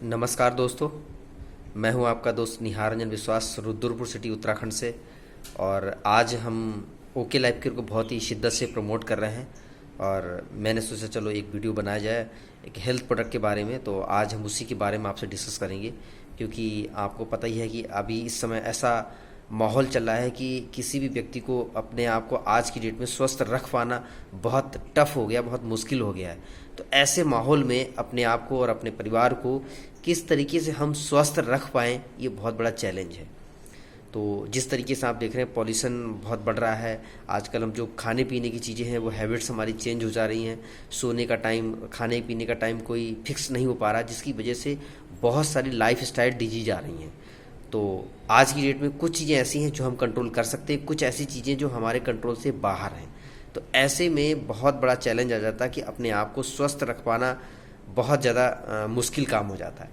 नमस्कार दोस्तों। मैं हूं आपका दोस्त निहार रंजन विश्वास, रुद्रपुर सिटी उत्तराखंड से। और आज हम ओके लाइफ केयर को बहुत ही शिद्दत से प्रमोट कर रहे हैं और मैंने सोचा चलो एक वीडियो बनाया जाए एक हेल्थ प्रोडक्ट के बारे में। तो आज हम उसी के बारे में आपसे डिस्कस करेंगे, क्योंकि आपको पता ही है कि अभी इस समय ऐसा माहौल चल रहा है कि किसी भी व्यक्ति को अपने आप को आज की डेट में स्वस्थ रख पाना बहुत टफ हो गया, बहुत मुश्किल हो गया है। तो ऐसे माहौल में अपने आप को और अपने परिवार को किस तरीके से हम स्वस्थ रख पाएँ, ये बहुत बड़ा चैलेंज है। तो जिस तरीके से आप देख रहे हैं पॉल्यूशन बहुत बढ़ रहा है आजकल, हम जो खाने पीने की चीज़ें हैं वो हैबिट्स हमारी चेंज हो जा रही हैं। सोने का टाइम, खाने पीने का टाइम कोई फिक्स नहीं हो पा रहा, जिसकी वजह से बहुत सारी लाइफ स्टाइल डिजीज आ रही हैं। तो आज की डेट में कुछ चीज़ें ऐसी हैं जो हम कंट्रोल कर सकते हैं, कुछ ऐसी चीज़ें जो हमारे कंट्रोल से बाहर हैं। तो ऐसे में बहुत बड़ा चैलेंज आ जाता है कि अपने आप को स्वस्थ रख पाना बहुत ज़्यादा मुश्किल काम हो जाता है।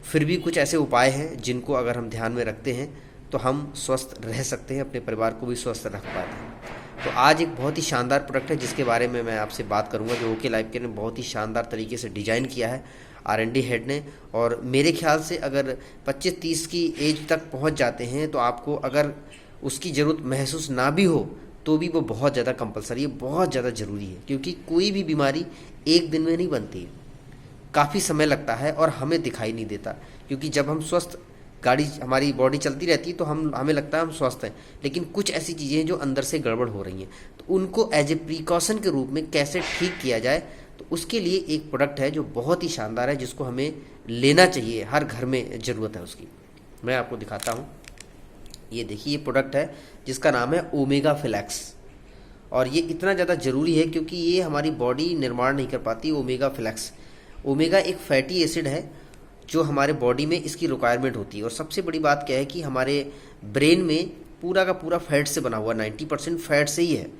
फिर भी कुछ ऐसे उपाय हैं जिनको अगर हम ध्यान में रखते हैं तो हम स्वस्थ रह सकते हैं, अपने परिवार को भी स्वस्थ रख पाते हैं। तो आज एक बहुत ही शानदार प्रोडक्ट है जिसके बारे में मैं आपसे बात करूंगा, जो ओके लाइफ केयर ने बहुत ही शानदार तरीके से डिज़ाइन किया है R&D हेड ने। और मेरे ख्याल से अगर 25-30 की एज तक पहुंच जाते हैं तो आपको अगर उसकी ज़रूरत महसूस ना भी हो तो भी वो बहुत ज़्यादा कंपलसरी है, बहुत ज़्यादा ज़रूरी है। क्योंकि कोई भी बीमारी एक दिन में नहीं बनती है, काफ़ी समय लगता है और हमें दिखाई नहीं देता। क्योंकि जब हम स्वस्थ, गाड़ी हमारी बॉडी चलती रहती है तो हमें लगता है हम स्वस्थ हैं, लेकिन कुछ ऐसी चीज़ें हैं जो अंदर से गड़बड़ हो रही हैं। तो उनको एज ए प्रिकॉशन के रूप में कैसे ठीक किया जाए, तो उसके लिए एक प्रोडक्ट है जो बहुत ही शानदार है, जिसको हमें लेना चाहिए, हर घर में ज़रूरत है उसकी। मैं आपको दिखाता हूँ। ये देखिए, ये प्रोडक्ट है जिसका नाम है ओमेगा फ्लैक्स। और ये इतना ज़्यादा ज़रूरी है क्योंकि ये हमारी बॉडी निर्माण नहीं कर पाती। ओमेगा फ्लैक्स, ओमेगा एक फैटी एसिड है जो हमारे बॉडी में इसकी रिक्वायरमेंट होती है। और सबसे बड़ी बात क्या है कि हमारे ब्रेन में पूरा का पूरा फैट से बना हुआ, 90% फैट से ही है।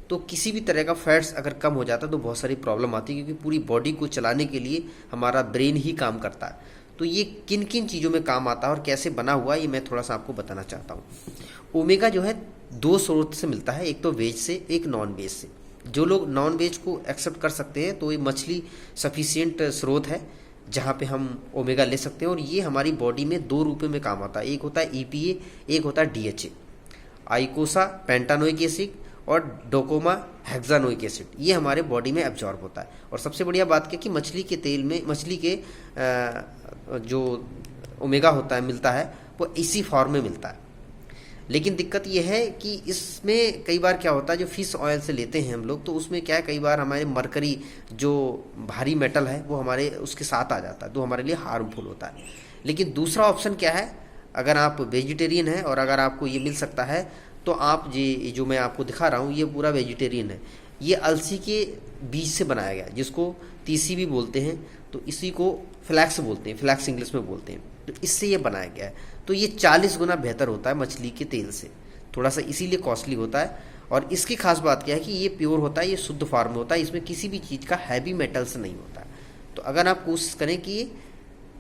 तो किसी भी तरह का फैट्स अगर कम हो जाता है तो बहुत सारी प्रॉब्लम आती है, क्योंकि पूरी बॉडी को चलाने के लिए हमारा ब्रेन ही काम करता है। तो ये किन किन चीज़ों में काम आता है और कैसे बना हुआ है, ये मैं थोड़ा सा आपको बताना चाहता हूँ। ओमेगा जो है दो स्रोत से मिलता है, एक तो वेज से, एक नॉन वेज से। जो लोग नॉन वेज को एक्सेप्ट कर सकते हैं तो ये मछली सफिशियंट स्रोत है जहाँ पे हम ओमेगा ले सकते हैं। और ये हमारी बॉडी में दो रूपों में काम आता है, एक होता है EPA, एक होता है DHA, आइकोसा पेंटानोइक एसिड और डोकोमा हेक्सानोइक एसिड। ये हमारे बॉडी में एब्जॉर्ब होता है। और सबसे बढ़िया बात क्या कि मछली के तेल में, मछली के जो ओमेगा होता है मिलता है वो इसी फॉर्म में मिलता है। लेकिन दिक्कत यह है कि इसमें कई बार क्या होता है, जो फिश ऑयल से लेते हैं हम लोग, तो उसमें क्या है, कई बार हमारे मरकरी जो भारी मेटल है वो हमारे उसके साथ आ जाता है, तो हमारे लिए हार्मफुल होता है। लेकिन दूसरा ऑप्शन क्या है, अगर आप वेजिटेरियन हैं और अगर आपको ये मिल सकता है तो आप ये जो मैं आपको दिखा रहा हूँ ये पूरा वेजिटेरियन है। ये अलसी के बीज से बनाया गया है, जिसको तीसी भी बोलते हैं, तो इसी को फ्लैक्स बोलते हैं, फ्लैक्स इंग्लिश में बोलते हैं। तो इससे ये बनाया गया है। तो ये 40 गुना बेहतर होता है मछली के तेल से, थोड़ा सा इसीलिए कॉस्टली होता है। और इसकी खास बात क्या है कि ये प्योर होता है, ये शुद्ध फॉर्म में होता है, इसमें किसी भी चीज़ का हैवी मेटल्स नहीं होता है। तो अगर आप कोशिश करें कि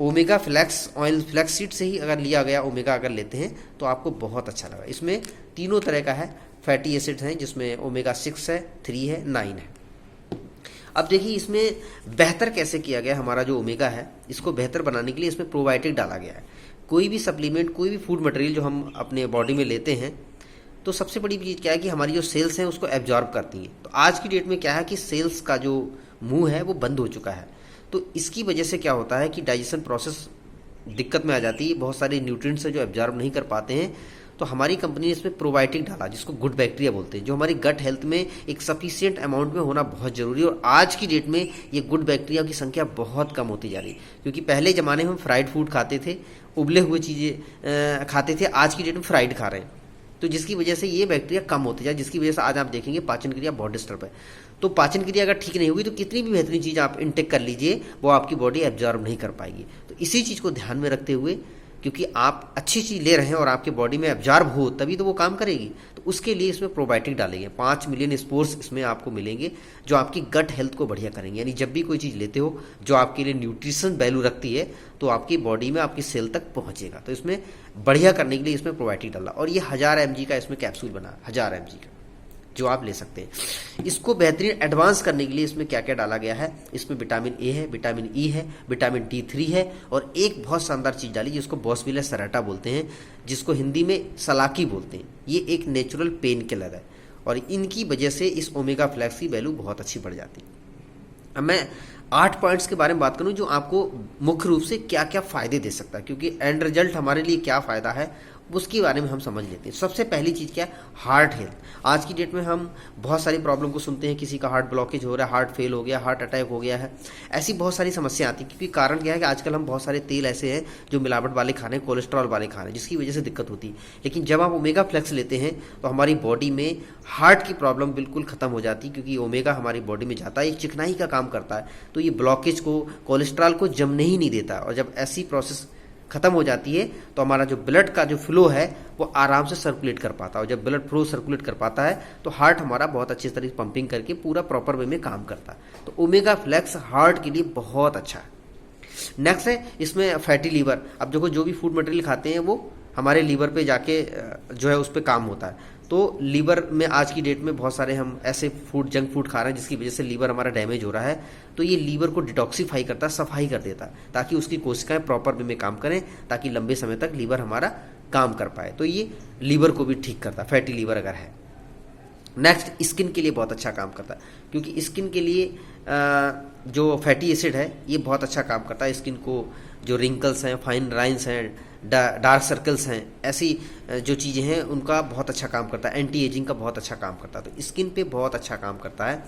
omega flax oil, flax seed से ही अगर लिया गया ओमेगा अगर लेते हैं तो आपको बहुत अच्छा लगा। इसमें तीनों तरह का है, फैटी एसिड्स हैं जिसमें ओमेगा 6 है, 3 है, 9 है। अब देखिए इसमें बेहतर कैसे किया गया, हमारा जो ओमेगा है इसको बेहतर बनाने के लिए इसमें प्रोबायोटिक डाला गया है। कोई भी सप्लीमेंट, कोई भी फूड मटेरियल जो हम अपने बॉडी में लेते हैं, तो सबसे बड़ी चीज़ क्या है कि हमारी जो सेल्स हैं उसको एब्जॉर्ब करती हैं। तो आज की डेट में क्या है कि सेल्स का जो मुंह है वो बंद हो चुका है। तो इसकी वजह से क्या होता है कि डाइजेशन प्रोसेस दिक्कत में आ जाती है, बहुत सारे न्यूट्रिएंट्स है जो एब्जॉर्ब नहीं कर पाते हैं। तो हमारी कंपनी ने इसमें प्रोबायोटिक डाला, जिसको गुड बैक्टीरिया बोलते हैं, जो हमारी गट हेल्थ में एक सफिशिएंट अमाउंट में होना बहुत ज़रूरी है। और आज की डेट में ये गुड बैक्टीरिया की संख्या बहुत कम होती जा रही है, क्योंकि पहले ज़माने में हम फ्राइड फूड खाते थे, उबले हुए चीज़ें खाते थे, आज की डेट में फ्राइड खा रहे हैं। तो जिसकी वजह से ये बैक्टीरिया कम होते जाए, जिसकी वजह से आज आप देखेंगे पाचन क्रिया बहुत डिस्टर्ब है। तो पाचन क्रिया अगर ठीक नहीं होगी तो कितनी भी बेहतरीन चीज़ आप इंटेक कर लीजिए वो आपकी बॉडी एब्जॉर्ब नहीं कर पाएगी। तो इसी चीज़ को ध्यान में रखते हुए, क्योंकि आप अच्छी चीज़ ले रहे हैं और आपके बॉडी में एब्जॉर्ब हो तभी तो वो काम करेगी, तो उसके लिए इसमें प्रोबायोटिक डालेंगे। 5 मिलियन स्पोर्स इसमें आपको मिलेंगे जो आपकी गट हेल्थ को बढ़िया करेंगे। यानी जब भी कोई चीज़ लेते हो जो आपके लिए न्यूट्रिशन वैल्यू रखती है तो आपकी बॉडी में, आपकी सेल तक पहुँचेगा। तो इसमें बढ़िया करने के लिए इसमें प्रोबायोटिक डाला। और ये 1000 mg का इसमें कैप्सूल बना, 1000 mg का। जो आप ले सकते हैं। इसको बेहतरीन एडवांस करने के लिए इसमें क्या क्या डाला गया है, इसमें विटामिन ए है, विटामिन ई है, विटामिन D3 है, और एक बहुत शानदार चीज़ डाली जिसको बॉसविलस सेराटा बोलते हैं, जिसको हिंदी में सलाकी बोलते हैं। ये एक नेचुरल पेन किलर है और इनकी वजह से इस ओमेगा फ्लैक्स की वैल्यू बहुत अच्छी बढ़ जाती है। अब मैं 8 पॉइंट्स के बारे में बात करूं जो आपको मुख्य रूप से क्या क्या फ़ायदे दे सकता है, क्योंकि एंड रिजल्ट हमारे लिए क्या फ़ायदा है उसके बारे में हम समझ लेते हैं। सबसे पहली चीज़ क्या है, हार्ट हेल्थ। आज की डेट में हम बहुत सारी प्रॉब्लम को सुनते हैं, किसी का हार्ट ब्लॉकेज हो रहा है, हार्ट फेल हो गया, हार्ट अटैक हो गया है, ऐसी बहुत सारी समस्या आती है। क्योंकि कारण क्या है कि आजकल हम बहुत सारे तेल ऐसे हैं जो मिलावट वाले खा रहे हैं, कोलेस्ट्रॉल वाले खा रहे हैं, जिसकी वजह से दिक्कत होती है। लेकिन जब आप ओमेगा फ्लेक्स लेते हैं तो हमारी बॉडी में हार्ट की प्रॉब्लम बिल्कुल ख़त्म हो जाती है, क्योंकि ओमेगा हमारी बॉडी में जाता है, एक चिकनाई का काम करता है, तो ये ब्लॉकेज को, कोलेस्ट्रॉल को जमने ही नहीं देता। और जब ऐसी प्रोसेस खत्म हो जाती है तो हमारा जो ब्लड का जो फ्लो है वो आराम से सर्कुलेट कर पाता है, और जब ब्लड फ्लो सर्कुलेट कर पाता है तो हार्ट हमारा बहुत अच्छी तरह से पंपिंग करके पूरा प्रॉपर वे में काम करता है। तो ओमेगा फ्लेक्स हार्ट के लिए बहुत अच्छा है। नेक्स्ट है इसमें फैटी लीवर। अब देखो जो भी फूड मटेरियल खाते हैं वो हमारे लीवर पे जाके जो है उस पर काम होता है। तो लीवर में आज की डेट में बहुत सारे हम ऐसे फूड, जंक फूड खा रहे हैं जिसकी वजह से लीवर हमारा डैमेज हो रहा है। तो ये लीवर को डिटॉक्सीफाई करता है, सफाई कर देता है, ताकि उसकी कोशिकाएं प्रॉपर वे में काम करें, ताकि लंबे समय तक लीवर हमारा काम कर पाए। तो ये लीवर को भी ठीक करता है, फैटी लीवर अगर है। नेक्स्ट स्किन के लिए बहुत अच्छा काम करता है, क्योंकि स्किन के लिए जो फैटी एसिड है ये बहुत अच्छा काम करता है। स्किन को जो रिंकल्स हैं, फाइन लाइंस हैं, डार्क सर्कल्स हैं, ऐसी जो चीज़ें हैं उनका बहुत अच्छा काम करता है। एंटी एजिंग का बहुत अच्छा काम करता है, तो स्किन पे बहुत अच्छा काम करता है।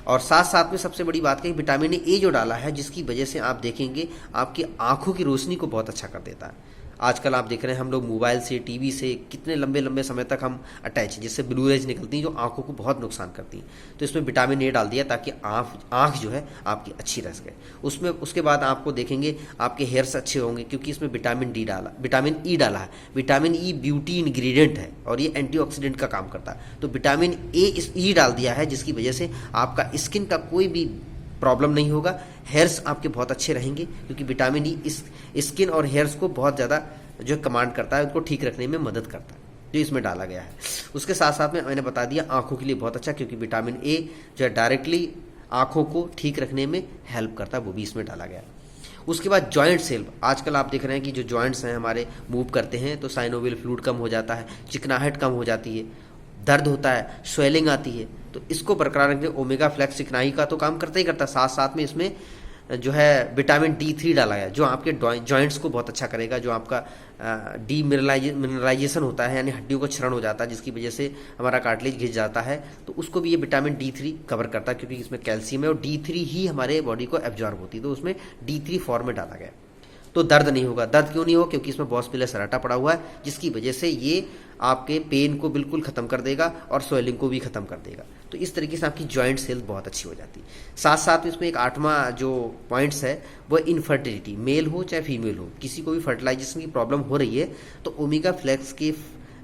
और साथ साथ में सबसे बड़ी बात है विटामिन ए जो डाला है, जिसकी वजह से आप देखेंगे आपकी आंखों की रोशनी को बहुत अच्छा कर देता है। आजकल आप देख रहे हैं हम लोग मोबाइल से, टीवी से कितने लंबे लंबे समय तक हम अटैच हैं, जिससे ब्लू रेज निकलती हैं जो आंखों को बहुत नुकसान करती हैं। तो इसमें विटामिन ए डाल दिया ताकि आंख जो है आपकी अच्छी रह सके। उसमें उसके बाद आपको देखेंगे आपके हेयर्स अच्छे होंगे, क्योंकि इसमें विटामिन ई डाला है। विटामिन ई ब्यूटी इंग्रेडिएंट है और ये एंटीऑक्सीडेंट का काम करता है। तो विटामिन ई डाल दिया है, जिसकी वजह से आपका स्किन का कोई भी प्रॉब्लम नहीं होगा, हेयर्स आपके बहुत अच्छे रहेंगे, क्योंकि विटामिन ई इस स्किन और हेयर्स को बहुत ज़्यादा जो कमांड करता है, उनको ठीक रखने में मदद करता है, जो इसमें डाला गया है। उसके साथ साथ में मैंने बता दिया आंखों के लिए बहुत अच्छा, क्योंकि विटामिन ए जो है डायरेक्टली आंखों को ठीक रखने में हेल्प करता है, वो भी इसमें डाला गया है। उसके बाद जॉइंट सेल। आजकल आप देख रहे हैं कि जो जॉइंट्स हैं हमारे मूव करते हैं तो साइनोवियल फ्लूइड कम हो जाता है, चिकनाहट कम हो जाती है, दर्द होता है, स्वेलिंग आती है। तो इसको बरकरार रखने ओमेगा फ्लेक्स चिकनाई का तो काम करता ही करता है, साथ साथ में इसमें जो है विटामिन D3 डाला गया, जो आपके जॉइंट्स को बहुत अच्छा करेगा। जो आपका मिनरलाइजेशन होता है, यानी हड्डियों का क्षरण हो जाता है, जिसकी वजह से हमारा कार्टिलेज घिस जाता है, तो उसको भी ये विटामिन D3 कवर करता है, क्योंकि इसमें कैल्शियम है और D3 ही हमारे बॉडी को एब्जॉर्ब होती है। तो उसमें D3 फॉर्म में डाला गया। तो दर्द नहीं होगा। दर्द क्यों नहीं होगा? क्योंकि इसमें बॉसविलस सेराटा पड़ा हुआ है, जिसकी वजह से ये आपके पेन को बिल्कुल ख़त्म कर देगा और स्वेलिंग को भी ख़त्म कर देगा। तो इस तरीके से आपकी जॉइंट हेल्थ बहुत अच्छी हो जाती है। साथ साथ इसमें एक 8वां जो पॉइंट्स है वो इनफर्टिलिटी। मेल हो चाहे फीमेल हो, किसी को भी फर्टिलाइजेशन की प्रॉब्लम हो रही है तो ओमेगा फ्लेक्स के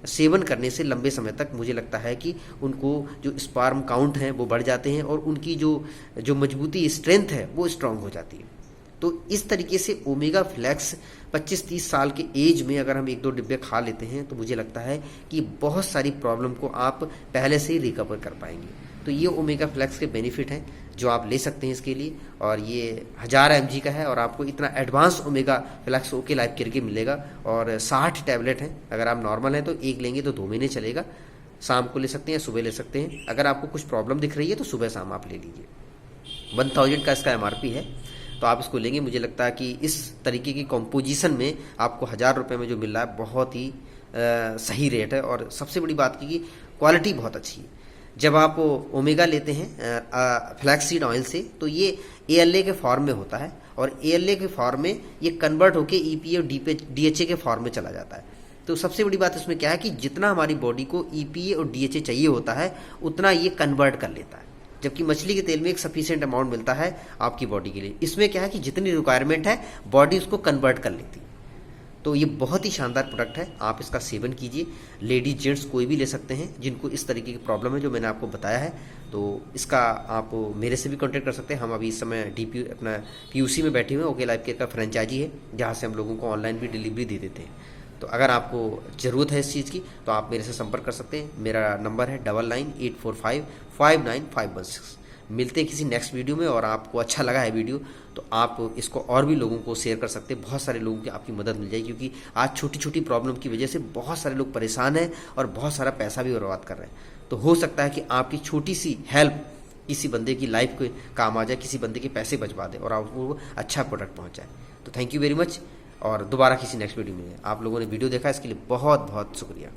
सेवन करने से लंबे समय तक मुझे लगता है कि उनको जो स्पर्म काउंट हैं वो बढ़ जाते हैं और उनकी जो मजबूती, स्ट्रेंथ है वो स्ट्रांग हो जाती है। तो इस तरीके से ओमेगा फ्लेक्स 25-30 साल के एज में अगर हम 1-2 डिब्बे खा लेते हैं तो मुझे लगता है कि बहुत सारी प्रॉब्लम को आप पहले से ही रिकवर कर पाएंगे। तो ये ओमेगा फ्लेक्स के बेनिफिट हैं जो आप ले सकते हैं इसके लिए, और ये 1000 mg का है और आपको इतना advance omega flex okay life care के मिलेगा। और 60 टैबलेट हैं। अगर आप नॉर्मल हैं तो एक लेंगे तो 2 महीने चलेगा। शाम को ले सकते हैं, सुबह ले सकते हैं। अगर आपको कुछ प्रॉब्लम दिख रही है तो सुबह शाम आप ले लीजिए। 1000 का इसका MRP है, तो आप इसको लेंगे। मुझे लगता है कि इस तरीके की कॉम्पोजिशन में आपको 1000 रुपये में जो मिल रहा है बहुत ही सही रेट है। और सबसे बड़ी बात की कि क्वालिटी बहुत अच्छी है। जब आप ओमेगा लेते हैं फ्लैक्सीड ऑयल से तो ये ALA के फॉर्म में होता है, और ALA के फॉर्म में ये कन्वर्ट होकर EPA और DHA के फॉर्म में चला जाता है। तो सबसे बड़ी बात इसमें क्या है कि जितना हमारी बॉडी को EPA और DHA चाहिए होता है उतना ये कन्वर्ट कर लेता है, जबकि मछली के तेल में एक सफिशिएंट अमाउंट मिलता है आपकी बॉडी के लिए। इसमें क्या है कि जितनी रिक्वायरमेंट है बॉडी उसको कन्वर्ट कर लेती है। तो ये बहुत ही शानदार प्रोडक्ट है, आप इसका सेवन कीजिए। लेडीज जेंट्स कोई भी ले सकते हैं जिनको इस तरीके की प्रॉब्लम है जो मैंने आपको बताया है। तो इसका आप मेरे से भी कांटेक्ट कर सकते हैं। हम अभी इस समय अपना PUC में बैठे हुए हैं। ओके लाइफ केयर का फ्रेंचाइजी है, जहाँ से हम लोगों को ऑनलाइन भी डिलीवरी दे देते हैं। तो अगर आपको ज़रूरत है इस चीज़ की तो आप मेरे से संपर्क कर सकते हैं। मेरा नंबर है 9984559516। मिलते हैं किसी नेक्स्ट वीडियो में, और आपको अच्छा लगा है वीडियो तो आप इसको और भी लोगों को शेयर कर सकते हैं। बहुत सारे लोगों की आपकी मदद मिल जाएगी, क्योंकि आज छोटी छोटी प्रॉब्लम की वजह से बहुत सारे लोग परेशान हैं और बहुत सारा पैसा भी बर्बाद कर रहे हैं। तो हो सकता है कि आपकी छोटी सी हेल्प किसी बंदे की लाइफ के काम आ जाए, किसी बंदे के पैसे बचवा दे और आपको अच्छा प्रोडक्ट पहुंच जाए। तो थैंक यू वेरी मच, और दोबारा किसी नेक्स्ट वीडियो में। आप लोगों ने वीडियो देखा इसके लिए बहुत बहुत शुक्रिया।